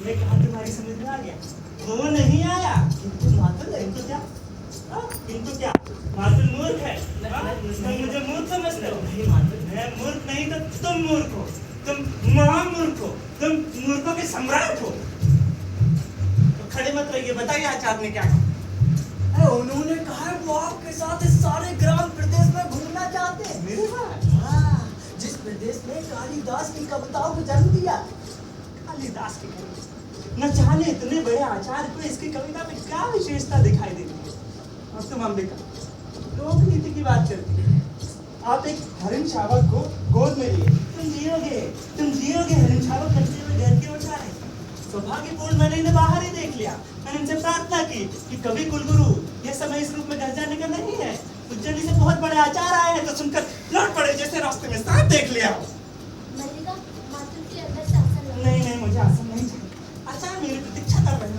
मैं कहा तुम्हारी समझ में आ गया? वो नहीं आया किंतु मातुल है। किंतु क्या? किंतु क्या? मातुल मूर्ख है। तुम मुझे मूर्ख समझते हो? नहीं मातुल, मैं मूर्ख नहीं तो तुम मूर्ख हो। तुम महामूर्ख हो। तुम मूर्खों के सम्राट हो। तो खड़े मत रहिए, बताइए आचार्य ने क्या कहा? उन्होंने कहा है वो आपके साथ इस सारे ग्राम प्रदेश में घूमना चाहते हैं। मेरे साथ? हाँ, जिस प्रदेश में कालिदास की कविताओं को जन्म दिया। कालिदास की कविता न जाने इतने बड़े आचार्य को इसकी कविता में क्या विशेषता दिखाई देती है। और तुम अंबिका लोक नीति की बात करती है। आप एक हरिण शावक को गोद में लिए, तुम जियोगे हरिण शावक करते हुए घर की ओर जा रहे। सौभाग्यपूर्ण मैंने इन्हें बाहर ही देख लिया। मैंने इनसे प्रार्थना की कि कभी कुलगुरु ये समय इस रूप में घर जाने का नहीं है। उज्जैनी से बहुत बड़े आचार्य आए हैं, तो सुनकर लौट पड़े जैसे रास्ते में सांप देख लिया। मल्लिका, मातुल के अंदर से आसन लो। नहीं नहीं, मुझे आसन नहीं चाहिए। आचार्य मेरी प्रतीक्षा कर रहे हैं।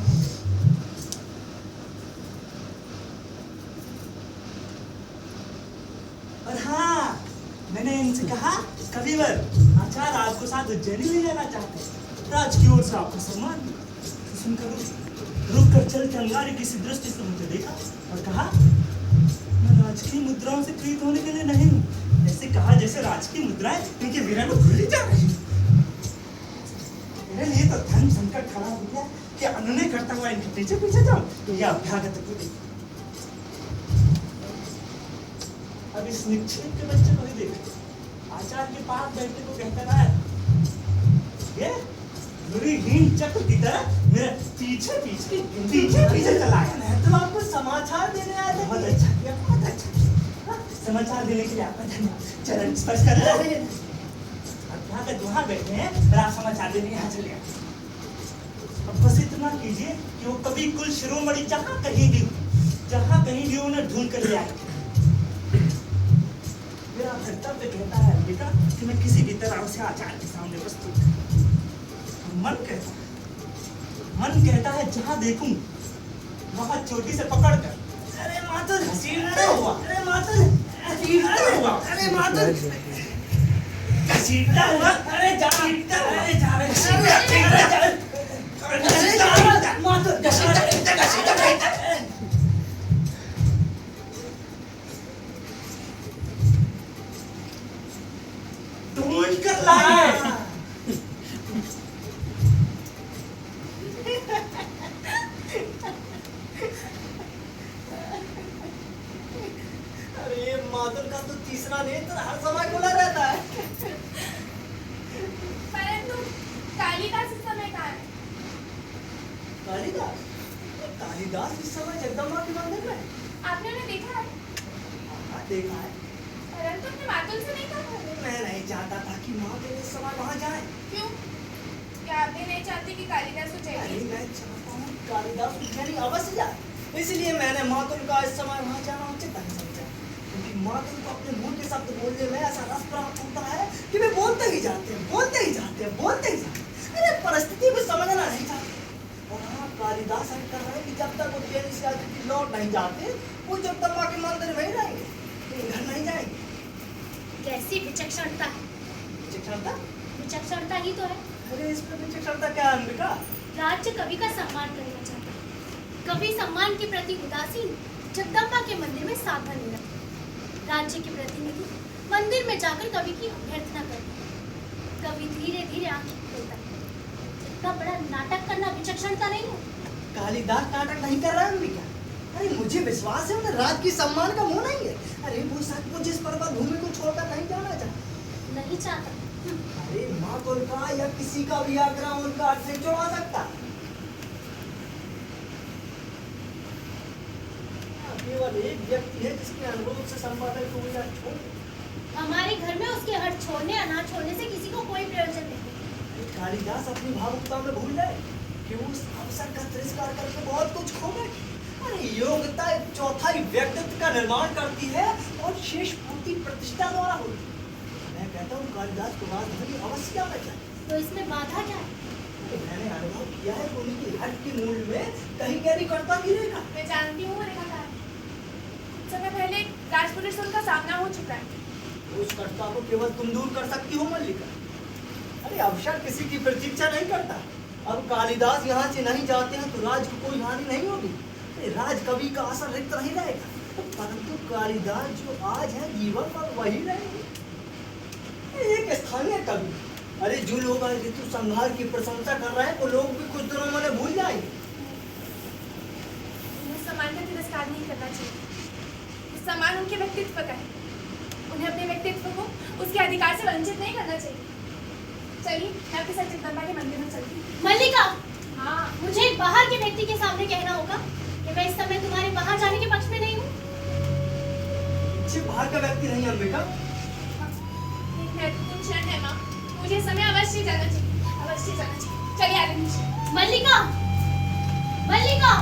और हाँ, मैंने इनसे कहा कविवर आचार्य आपको साथ उज्जैनी ले जाना चाहते हैं। राज की ओर से आपको सम्मान मिला। तो सुनकर रुक कर चल के अंगारी किसी दृष्टि से मुझे देखा और कहा मैं राजकीय मुद्राओं से प्रीत होने के लिए नहीं हूँ। ऐसे कहा जैसे राजकीय मुद्राएं इनके वीरान में भूली जा रही। मेरे लिए तो धन संकट खड़ा हो गया कि अनुनय करता हुआ इनके पीछे पीछे जाऊं या अभ्यागत को देखूं। अब इस निक्षेप के बच्चे को ही देखो। आचार्य के पास बैठने को कहता रहा ये बुरीहीन चक्र की तरह मेरे पीछे पीछे चला गया। मैं तो आपको समाचार देने आया था। बहुत अच्छा किया, बहुत अच्छा किया। समाचार देने के लिए आपका धन्यवाद। चरण स्पर्श कर रहे हैं। यहाँ तक वहाँ बैठे हैं और आप समाचार देने यहाँ चले आए। अब बस इतना कीजिए कि वो कभी कुल शिरोमणि जहाँ कहीं भी उन्हें ढूंढ कर ले आए। मेरा कर्तव्य कहता है अंबिका कि मैं किसी भी तरह उसे आचार्य के सामने प्रस्तुत करूं। मन कहता है जहां देखूं वहां चोटी से पकड़कर अरे मातुल, घसीटता हुआ, अरे मातुल, घसीटता हुआ, अरे मातुल, घसीटता हुआ, अरे जा रहे, अरे ढूंढ कर लाए। अरे मातुल का तो तीसरा नेत्र हर समय खुला रहता है। परंतु कालिदास इस समय कहाँ है? कालिदास, कालिदास इस समय जगदम्बा के मंदिर में। आपने उन्हें देखा है? हाँ, देखा है। परंतु अपने मातुल से नहीं कहा। मैं नहीं चाहता था कि मातुल इस समय वहाँ जाए। क्यों? क्या आप भी नहीं चाहते कि कालिदास अरे उज्जैनी? मैं चाहता हूँ कालिदास उज्जैनी अवश्य जाए। इसलिए मैंने मातुल का इस समय वहाँ जाना उचित नहीं समझा, क्योंकि मातुल को अपने मुंह के शब्द बोलने में ऐसा रस प्राप्त होता है कि वे बोलते ही जाते हैं। अरे परिस्थिति को समझना नहीं चाहते। और हाँ, कालिदास हम कर रहे हैं कि जब तक उज्जैनी से अतिथि लौट नहीं जाते वो जगदम्बा के मंदिर में ही रहेंगे, घर नहीं जाएंगे। कैसी विचक्षणता है? विचक्षणता? विचक्षणता ही तो है। अरे इसमें विचक्षणता क्या है अंबिका? राज्य कवि का सम्मान करना चाहता है। कवि सम्मान के प्रति उदासीन, जगदम्बा के मंदिर में साधन नहीं रखते। राज्य के प्रतिनिधि मंदिर में जाकर कवि की अभ्यर्थना करते हैं। कवि धीरे धीरे आंखें खोलता है। इतना बड़ा नाटक करना विचक्षणता नहीं है। कालिदास नाटक नहीं कर रहा है अंबिका। अरे मुझे विश्वास है उन्हें राज की सम्मान का मुंह नहीं है। अरे वो सचमुच इस पर्वत भूमि को छोड़कर नहीं जाना चाहता। नहीं चाहता। अरे मातुल का या किसी का भी आग्रह उनका अर्थ नहीं छुड़ा सकता। केवल एक व्यक्ति है जिसके अनुरोध से संपादक को यह छोड़। हमारे घर में उसके हट छोड़ने या ना छोड़ने से किसी को कोई प्रयोजन नहीं। कालिदास अपनी भावुकता में भूल गए कि उस अवसर का तिरस्कार करके बहुत कुछ खो गए। अरे योग्यता एक चौथाई व्यक्तित्व का निर्माण करती है और शेष पूर्ति प्रतिष्ठा द्वारा होती है। मैं कहता हूँ कालिदास को राजधानी अवश्य आना चाहिए। तो इसमें बाधा क्या है? मैंने अनुभव किया है कि उनकी हट के मूल में कहीं गहरी कर्ता की रेखा। मैं जानती हूँ रेखा का है। कुछ समय पहले राजपुरुष से उनका सामना हो चुका है। उस कर्ता को केवल तुम दूर कर सकती हो मल्लिका। अरे अवसर किसी की प्रतीक्षा नहीं करता, अब कालिदास यहाँ से नहीं जाते हैं तो राज को कोई हानि नहीं होगी। राज कवि का असर रिक्त नहीं रहेगा, परंतु कालिदास जो आज है जीवन पर वही रहेंगे। एक स्थानीय कवि, अरे जो लोग आज ऋतु संहार की प्रशंसा कर रहे हैं वो लोग भी कुछ दिनों में भूल जाएंगे। उन्हें सम्मान का तिरस्कार नहीं करना चाहिए। सम्मान उनके व्यक्तित्व का है, उन्हें अपने व्यक्तित्व को उसके अधिकार से वंचित नहीं करना चाहिए। चलिए मैं आपके साथ जगदम्बा के मंदिर में चलती हूँ। मल्लिका, हाँ, मुझे एक बाहर के व्यक्ति के सामने कहना होगा कि मैं इस समय तुम्हारे वहां जाने के पक्ष में नहीं हूँ। सिर्फ बाहर का व्यक्ति नहीं अंबिका, एक महत्वपूर्ण क्षण है माँ, मुझे इस समय अवश्य जाना चाहिए, अवश्य जाना चाहिए। चलिए आगे नीचे। मल्लिका, मल्लिका।